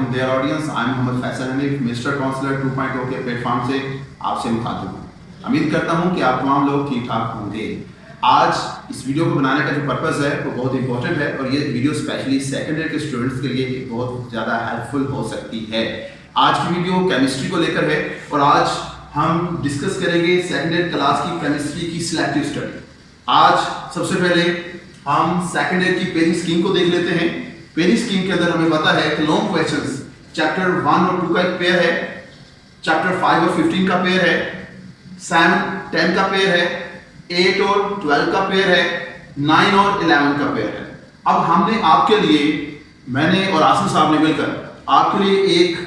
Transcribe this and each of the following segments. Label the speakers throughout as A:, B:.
A: And there audience. I am Mohammed Faisal Hanif, mister counselor 2.0 के platform से आपसे मुखातिब हूँ। उम्मीद करता हूँ कि आप तमाम लोग ठीक ठाक होंगे। आज इस वीडियो को बनाने का जो पर्पज़ है वो बहुत इंपॉर्टेंट है और ये वीडियो स्पेशली सेकेंड ईयर के स्टूडेंट्स के लिए बहुत ज़्यादा हेल्पफुल हो सकती है। आज की वीडियो केमिस्ट्री को लेकर है और आज हम डिस्कस करेंगे सेकेंड ईयर क्लास की केमिस्ट्री की सिलेक्टिव स्टडी। आज सबसे पहले हम सेकेंड ईयर की पेयरिंग स्कीम को देख लेते हैं। पेयरिंग स्कीम के अंदर हमें पता है कि लॉन्ग क्वेश्चंस चैप्टर 1 और 2 का एक पेयर है, चैप्टर 5 और 15 का पेयर है, 7 10 का पेयर है, 8 और 12 का पेयर है, 9 और 11 का पेयर है। अब हमने आपके लिए, मैंने और आसिम साहब ने मिलकर आपके लिए एक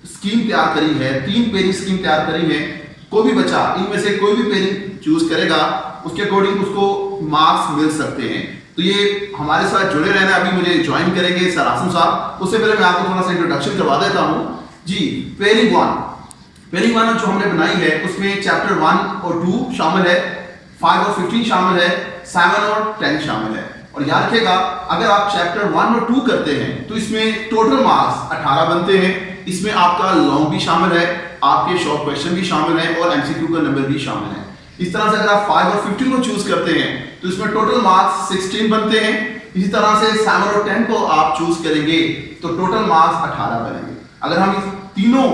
A: स्कीम तैयार करी है, 3 पेयरिंग स्कीम तैयार करी है। कोई भी बच्चा इनमें से कोई भी पेयरिंग चूज करेगा उसके अकॉर्डिंग उसको मार्क्स मिल सकते हैं। तो ये हमारे साथ जुड़े रहना। अभी मुझे ज्वाइन करेंगे सर आसिम साहब। उससे पहले मैं आपको थोड़ा सा इंट्रोडक्शन करवा देता हूँ जी। पेयरिंग 1 जो हमने बनाई है उसमें चैप्टर 1 और 2 शामिल है, 5 और 15 शामिल है, 7 और 10 शामिल है। और याद रखिएगा अगर आप चैप्टर 1 और 2 करते हैं तो इसमें टोटल मार्क्स 18 बनते हैं। इसमें आपका लॉन्ग भी शामिल है, आपके शॉर्ट क्वेश्चन भी शामिल है और एमसीक्यू का नंबर भी शामिल है। इस तरह से अगर आप 5 और 15 को चूज करते हैं तो इसमें टोटल मार्क्स 16 बनते हैं। इसी तरह से 7 और 10 को आप चूज करेंगे तो टोटल मार्क्स 18 बनेंगे। अगर हम इस तीनों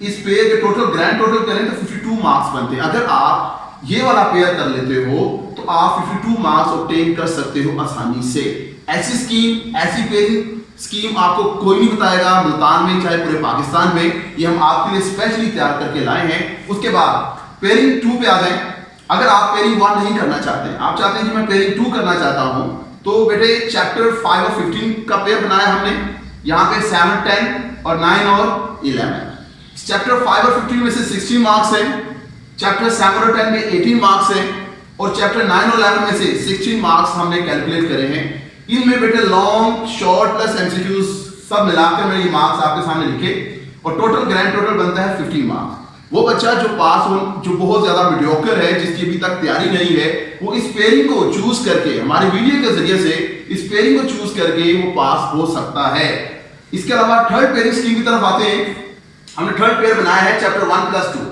A: इस पेयर के टोटल ग्रैंड टोटल करें तो 52 मार्क्स बनते हैं। अगर आप ये वाला पेयर कर लेते हो तो आप 52 मार्क्स ऑब्टेन कर सकते हो आसानी से। ऐसी स्कीम, ऐसी पेयरिंग स्कीम आपको कोई नहीं बताएगा मुल्तान में, चाहे पूरे पाकिस्तान में। ये हम आपके लिए स्पेशली तैयार करके लाए हैं। उसके बाद पेयरिंग 2 पे आ जाएं। अगर आप पेयरिंग 1 नहीं करना चाहते हैं, आप चाहते हैं कि मैं पेयरिंग 2 करना चाहता हूं, तो बेटे चैप्टर 5 और 15 का पेयर बनाया हमने। यहाँ पे 7 10 और 9 और 11। चैप्टर 5 और 15 में से 16 मार्क्स हैं, चैप्टर 7 और 10 में 18 मार्क्स हैं और चैप्टर 9 और 11 में से 16 मार्क्स हमने कैलकुलेट करे हैं। इनमें बेटे लॉन्ग, शॉर्ट प्लस एमसीक्यूज सब मिलाकर मैंने ये मार्क्स आपके सामने लिखे और टोटल ग्रैंड टोटल बनता है 15 मार्क्स। वो बच्चा जो पास हो, जो बहुत ज्यादा मीडियोकर है, जिसकी अभी तक तैयारी नहीं है, वो इस पेयरिंग को चूज करके, हमारी वीडियो के जरिए से इस पेयरिंग को चूज करके वो पास हो सकता है। इसके अलावा थर्ड पेयरिंग स्कीम की तरफ आते हैं। हमने थर्ड पेयर बनाया है चैप्टर 1 प्लस 2,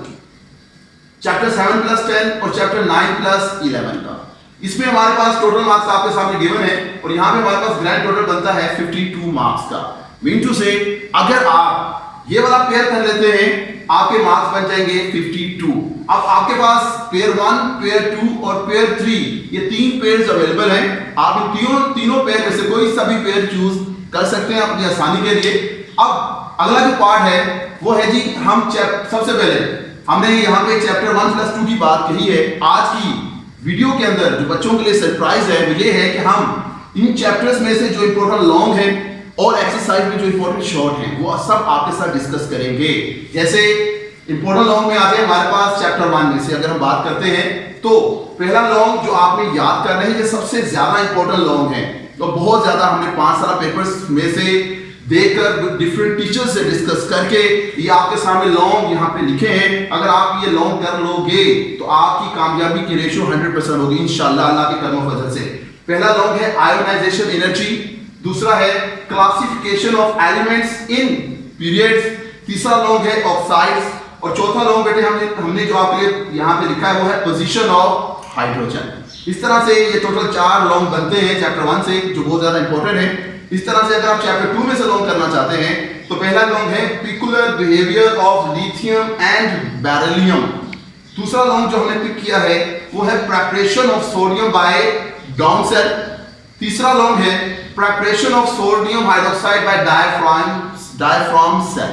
A: चैप्टर 7 प्लस 10 और चैप्टर 9 प्लस 11 का। इसमें हमारे पास टोटल मार्क्स आपके सामने गिवन है और यहाँ पे हमारे पास ग्रैंड टोटल बनता है 52 मार्क्स का। मीन टू से अगर आप ये वाला पेयर कर लेते हैं आपके मार्क्स बन जाएंगे 52। अब आपके पास पेयर 1, पेयर 2 और पेयर 3 ये 3 पेयर्स अवेलेबल हैं। आप इन तीनों पेयर में से कोई सभी पेयर चूज कर सकते हैं अपनी आसानी के लिए। अब अगला जो पार्ट है वो है जी, हम सबसे पहले हमने यहाँ पे चैप्टर 1 प्लस 2 की बात कही है। आज की वीडियो के अंदर जो बच्चों के लिए सरप्राइज है वो ये है कि हम इन चैप्टर्स में से जो इंपॉर्टेंट लॉन्ग है और एक्सरसाइज में जो इंपॉर्टेंट शॉर्ट है वो सब आपके साथ डिस्कस करेंगे। जैसे इंपॉर्टेंट लॉन्ग में आते हैं हमारे पास चैप्टर 1 में से अगर हम बात करते हैं तो पहला लॉन्ग जो आपने याद करना है, ये सबसे ज्यादा इंपॉर्टेंट लॉन्ग है। तो बहुत ज्यादा हमने 5 सारा पेपर्स में से देखकर डिफरेंट टीचर्स से डिस्कस करके ये आपके सामने लॉन्ग यहाँ पे लिखे हैं। अगर आप ये लॉन्ग कर लोगे तो आपकी कामयाबी की रेशियो 100% होगी इंशाल्लाह अल्लाह के करम फजल से। पहला लॉन्ग है आयोनाइजेशन एनर्जी, दूसरा है classification of elements in periods, तीसरा लॉन्ग है ऑक्साइड्स और चौथा लॉन्ग बेटे हमने जो आपके लिए यहाँ पे लिखा है वो है पोजीशन ऑफ हाइड्रोजन। इस तरह से ये टोटल 4 लॉन्ग बनते हैं चैप्टर 1 से, जो बहुत ज्यादा इंपॉर्टेंट है। इस तरह से अगर आप चैप्टर 2 में से लॉन्ग करना चाहते हैं तो पहला लॉन्ग है peculiar behaviour of lithium and beryllium. दूसरा लॉन्ग जो हमने पिक किया है वो है preparation of sodium by Downs cell. तीसरा लॉन्ग है preparation of sodium hydroxide by diaphragm cell.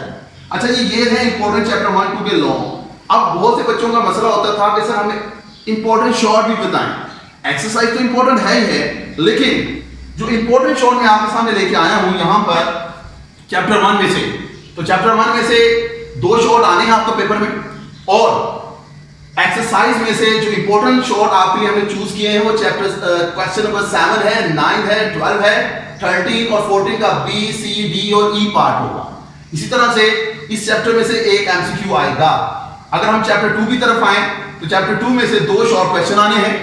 A: अच्छा ये है इंपॉर्टेंट चैप्टर 1 2 के लॉन्ग। अब बहुत से बच्चों का मसला होता था कि सर हमें इंपॉर्टेंट शॉर्ट भी बताएं। एक्सरसाइज तो इंपॉर्टेंट है ही है, लेकिन जो इंपॉर्टेंट शॉर्ट मैं आपके सामने लेके आया हूं यहां पर चैप्टर 1 में से, तो चैप्टर 1 में से 2 शॉर्ट आने हैं आपको पेपर में और एक्सरसाइज में से जो इंपॉर्टेंट शॉर्ट आपके लिए हमने चूज किए हैं वो चैप्टर क्वेश्चन नंबर 7 है, 9 है, 12 है, 13 और 14 का बी सी डी और ई पार्ट होगा। इसी तरह से इस चैप्टर में से एक एमसीक्यू आएगा। अगर हम चैप्टर 2 की तरफ आए तो चैप्टर 2 में से 2 शॉर्ट क्वेश्चन आने हैं।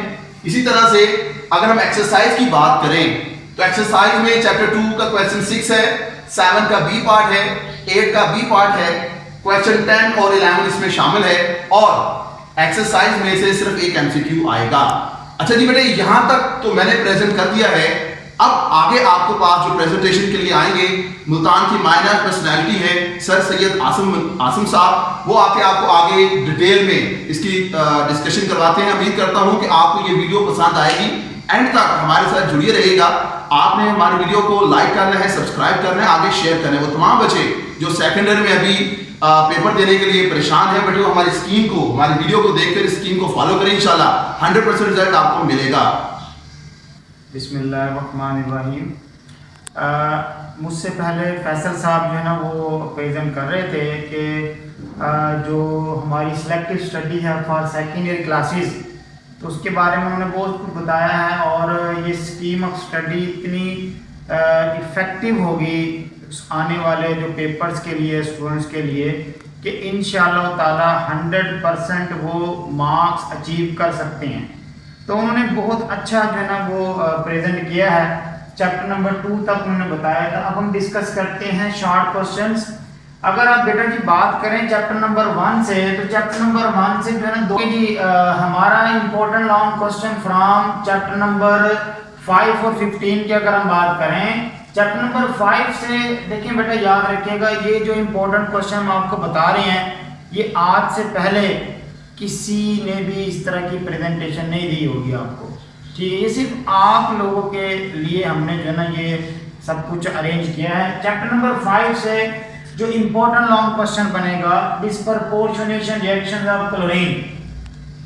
A: इसी तरह से अगर हम एक्सरसाइज की बात करें तो एक्सरसाइज में चैप्टर 2 का क्वेश्चन 6 है, 7 का बी पार्ट है, 8 का बी पार्ट है, क्वेश्चन 10 और 11 इसमें शामिल है और एक्सरसाइज में से सिर्फ एक एमसीक्यू आएगा। अच्छा जी बेटे, यहां तक तो मैंने प्रेजेंट कर दिया है। अब आगे आपके पास जो प्रेजेंटेशन के लिए आएंगे, मुल्तान की माइनर पर्सनैलिटी है सर सैयद आसिम साहब, वो आपको आगे डिटेल में इसकी डिस्कशन करवाते हैं। उम्मीद करता हूं कि आपको ये वीडियो पसंद आएगी। एंड तक हमारे साथ जुड़िए रहिएगा। आपने हमारे वीडियो को लाइक करना है, सब्सक्राइब करना है, आगे शेयर करना है। वो तमाम बच्चे जो सेकेंडरी में अभी पेपर देने के लिए परेशान है, बट वो हमारी स्कीम को, हमारी वीडियो को देखकर स्कीम को फॉलो करें, इंशाल्लाह 100% रिजल्ट आपको मिलेगा।
B: बिस्मिल्लाहिर्रहमानिर्रहीम। मुझसे पहले फैसल साहब जो है ना वो प्रेजेंट कर रहे थे कि जो हमारी सिलेक्टिव स्टडी है फॉर सेकेंड ईयर क्लासेस, तो उसके बारे में उन्होंने बहुत कुछ बताया है और ये स्कीम ऑफ स्टडी इतनी इफ़ेक्टिव होगी आने वाले जो पेपर्स के लिए, स्टूडेंट्स के लिए, कि इंशाअल्लाह ताला 100% वो मार्क्स अचीव कर सकते हैं। तो उन्होंने बहुत अच्छा जो है ना वो प्रेजेंट किया है। चैप्टर नंबर 2 तक उन्होंने बताया था। अब हम डिस्कस करते हैं शॉर्ट क्वेश्चंस। अगर आप बेटा जी बात करें चैप्टर नंबर 1 से, तो चैप्टर नंबर 1 से जो है ना हमारा important long question from chapter number 5 और 15 की अगर हम बात करें, चैप्टर नंबर 5 से देखिए बेटा, याद रखिएगा ये जो इंपॉर्टेंट क्वेश्चन हम आपको बता रहे हैं, ये आज से पहले किसी ने भी इस तरह की प्रेजेंटेशन नहीं दी होगी आपको, ठीक है। ये सिर्फ आप लोगों के लिए हमने जो है ना ये सब कुछ अरेंज किया है। चैप्टर नंबर 5 से जो इंपॉर्टेंट लॉन्ग क्वेश्चन बनेगा, डिस्प्रपोर्शनेशन रिएक्शन ऑफ क्लोरीन,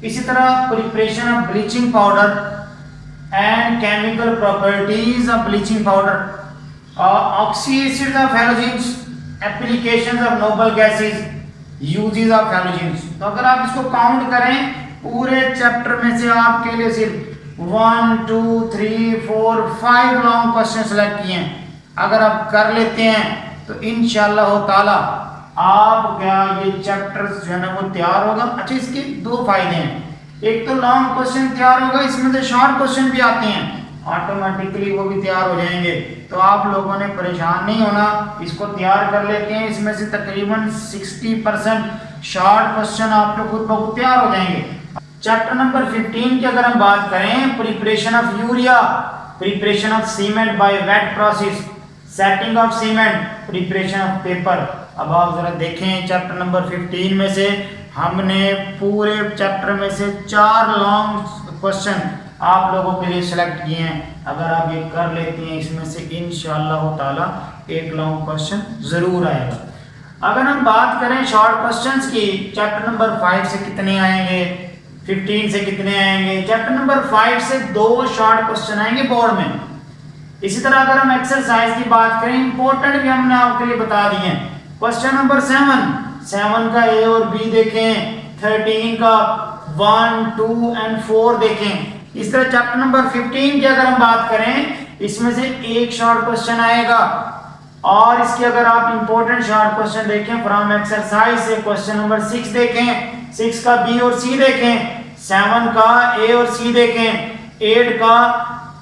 B: इसी तरह preparation of bleaching powder and chemical properties of bleaching powder, oxy acid of halogens, applications of noble gases, uses of halogens. तो अगर आप इसको काउंट करें, पूरे चैप्टर में से आपके लिए सिर्फ 1 2 3 4 5 लॉन्ग क्वेश्चन सेलेक्ट किए हैं। अगर आप कर लेते हैं तो इंशाअल्लाह ताला आप क्या ये चैप्टर जो है ना वो तैयार होगा। अच्छा, इसके 2 फायदे हैं। एक तो लॉन्ग क्वेश्चन तैयार होगा, इसमें से शॉर्ट क्वेश्चन भी आते हैं, ऑटोमेटिकली वो भी तैयार हो जाएंगे। तो आप लोगों ने परेशान नहीं होना, इसको तैयार कर लेते हैं। इसमें से तकरीबन 60% शॉर्ट क्वेश्चन आप लोग खुद ब खुद तैयार हो जाएंगे। चैप्टर नंबर 15 की अगर हम बात करें, preparation of urea, preparation of cement by weight process, setting of cement, preparation of paper. अब आप जरा देखें चैप्टर नंबर 15 में से हमने पूरे चैप्टर में से 4 लॉन्ग क्वेश्चन आप लोगों के लिए सिलेक्ट किए हैं। अगर आप ये कर लेते हैं, इसमें से इंशाअल्लाह ताला एक लॉन्ग क्वेश्चन जरूर आएगा। अगर हम बात करें शॉर्ट क्वेश्चंस की, चैप्टर नंबर 5 से कितने आएंगे, 15 से कितने आएंगे? चैप्टर नंबर 5 से 2 शॉर्ट क्वेश्चन आएंगे बोर्ड में। इसी तरह अगर हम एक्सरसाइज की बात करें, इंपॉर्टेंट भी हमने आपके लिए बता दिए हैं। क्वेश्चन नंबर 7 का ए और बी देखें, 13 का 1 2 एंड 4 देखें। इस तरह चैप्टर नंबर 15 की अगर हम बात करें, इसमें से एक शॉर्ट क्वेश्चन आएगा और इसके अगर आप इंपॉर्टेंट शॉर्ट क्वेश्चन देखें फ्रॉम एक्सरसाइज से, क्वेश्चन नंबर 6 देखें, 6 का बी और सी देखें, 7 का ए और सी देखें, 8 का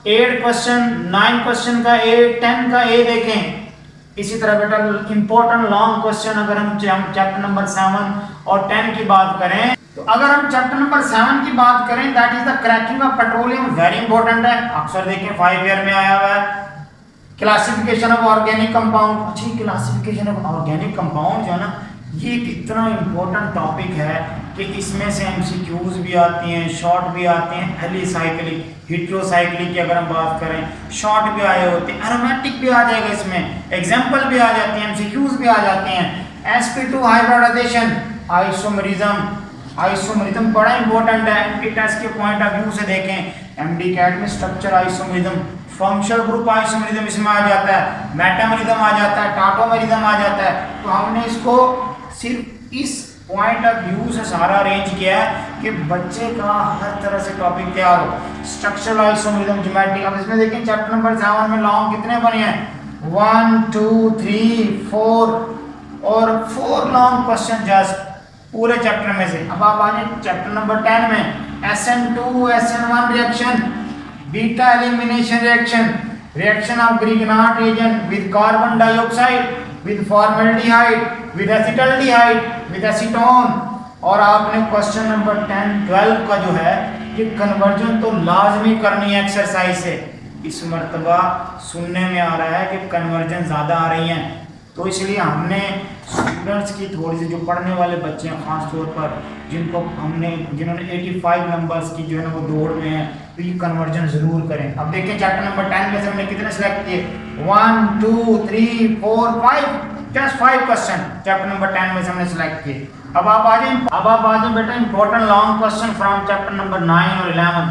B: 8 क्वेश्चन, 9 क्वेश्चन का ए, 10 का ए देखें। इसी तरह बेटा इंपॉर्टेंट लॉन्ग क्वेश्चन अगर हम चैप्टर नंबर 7 और 10 की बात करें, तो अगर हम चैप्टर नंबर 7 की बात करें, that is the cracking of petroleum, very important है, अक्सर देखें 5 ईयर में आया हुआ है। क्लासिफिकेशन ऑफ ऑर्गेनिक कंपाउंड, अच्छी क्लासिफिकेशन ऑफ ऑर्गेनिक कंपाउंड जो है ना, ये इतना इंपॉर्टेंट टॉपिक है कि इसमें से एमसीक्यूज भी आती हैं, शॉर्ट भी आते हैं। एलिसाइक्लिक, हेटेरोसाइक्लिक की अगर हम बात करें, शॉर्ट भी आए होते हैं, एरोमेटिक भी आ जाएगा, इसमें एग्जाम्पल भी आ जाते हैं, एमसीक्यूज भी आ जाते हैं। sp2 हाइब्रिडाइजेशन, आइसोमेरिज्म बड़ा इंपॉर्टेंट है। एमटी टेस्ट के पॉइंट ऑफ व्यू से देखें, एमडी कैट में structure isomerism, functional group isomerism इसमें आ जाता है, मेटामेरिज्म आ जाता है, टाटोमेरिज्म आ जाता है। तो हमने इसको सिर्फ इस पॉइंट ऑफ व्यू से सारा अरेंज किया है कि बच्चे का हर तरह से टॉपिक तैयार हो। स्ट्रक्चरल आइसोमेरिज्म, ज्योमेट्रिक, अब इसमें देखें चैप्टर नंबर 7 में लॉन्ग कितने बने हैं, 1 2 3 4 और 4 लॉन्ग क्वेश्चन जस्ट पूरे चैप्टर में से। अब आप आ जाए चैप्टर नंबर 10 में, SN2 SN1 reaction, beta elimination reaction, reaction of ग्रिग्नाट agent with carbon dioxide, with formaldehyde, with acetaldehyde, with acetone. और आपने क्वेश्चन नंबर 10 12 का जो है ये कन्वर्जन तो लाजमी करनी है एक्सरसाइज से। इस मर्तबा सुनने में आ रहा है कि कन्वर्जन ज़्यादा आ रही हैं, तो इसलिए हमने स्टूडेंट्स की थोड़ी सी जो पढ़ने वाले बच्चे हैं ख़ास तौर पर जिन्होंने 85 नंबर्स की जो है ना वो दौड़ में है, तो ये कन्वर्जन ज़रूर करें। अब देखिए चैप्टर नंबर 10 में से हमने कितने सेलेक्ट किए, 1 2 3 4 5, जस्ट 5 क्वेश्चन चैप्टर नंबर 10 में से हमने सेलेक्ट किए। अब आप आ जाए बेटा important long question from chapter number 9 और 11।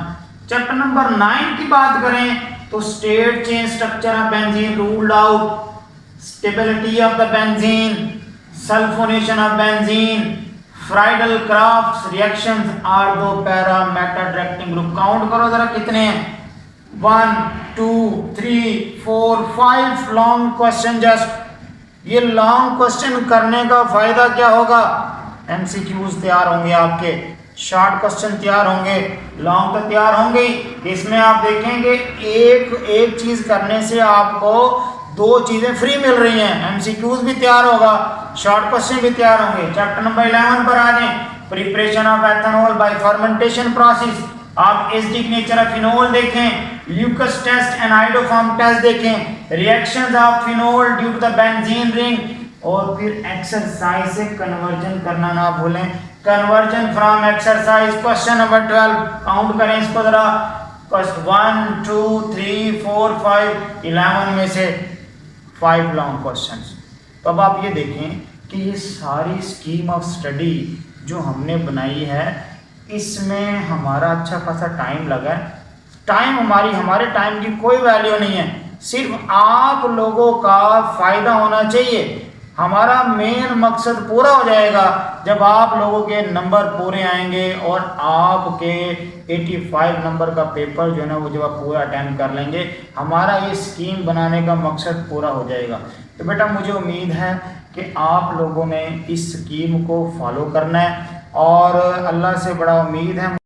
B: चैप्टर नंबर 9 की बात करें तो straight chain structure of benzene ruled out, stability of the benzene, sulphonation of benzene, Friedel Crafts reactions are दो para meta directing group. Count करो जरा कितने हैं, 1 2 3 4 5 लॉन्ग क्वेश्चन। जस्ट ये लॉन्ग क्वेश्चन करने का फायदा क्या होगा, एमसीक्यूज तैयार होंगे आपके, शॉर्ट क्वेश्चन तैयार होंगे, लॉन्ग तो तैयार होंगे ही। इसमें आप देखेंगे एक चीज करने से आपको 2 चीजें फ्री मिल रही हैं, एमसीक्यूज भी तैयार होगा, शॉर्ट क्वेश्चन भी तैयार होंगे। चैप्टर नंबर 11 पर आ जाएं, preparation of ethanol by fermentation process. आप एसिडिक नेचर ऑफ फिनोल देखें, ल्यूकस टेस्ट, एनाइडोफॉर्म टेस्ट देखें, reactions of phenol due to the benzene ring, और फिर एक्सरसाइज से कन्वर्जन करना ना भूलें। Conversion from exercise question number 12, count करें इसको जरा, 1 2 3 4 5 11 में से 5 लॉन्ग क्वेश्चंस। तो अब आप ये देखें कि ये सारी स्कीम ऑफ स्टडी जो हमने बनाई है इसमें हमारा अच्छा खासा टाइम लगा है। हमारे टाइम की कोई वैल्यू नहीं है, सिर्फ आप लोगों का फ़ायदा होना चाहिए। हमारा मेन मकसद पूरा हो जाएगा जब आप लोगों के नंबर पूरे आएंगे और आपके 85 नंबर का पेपर जो है ना वो जब आप पूरा अटेम्प्ट कर लेंगे, हमारा ये स्कीम बनाने का मकसद पूरा हो जाएगा। तो बेटा मुझे उम्मीद है कि आप लोगों ने इस स्कीम को फॉलो करना है, और अल्लाह से बड़ा उम्मीद है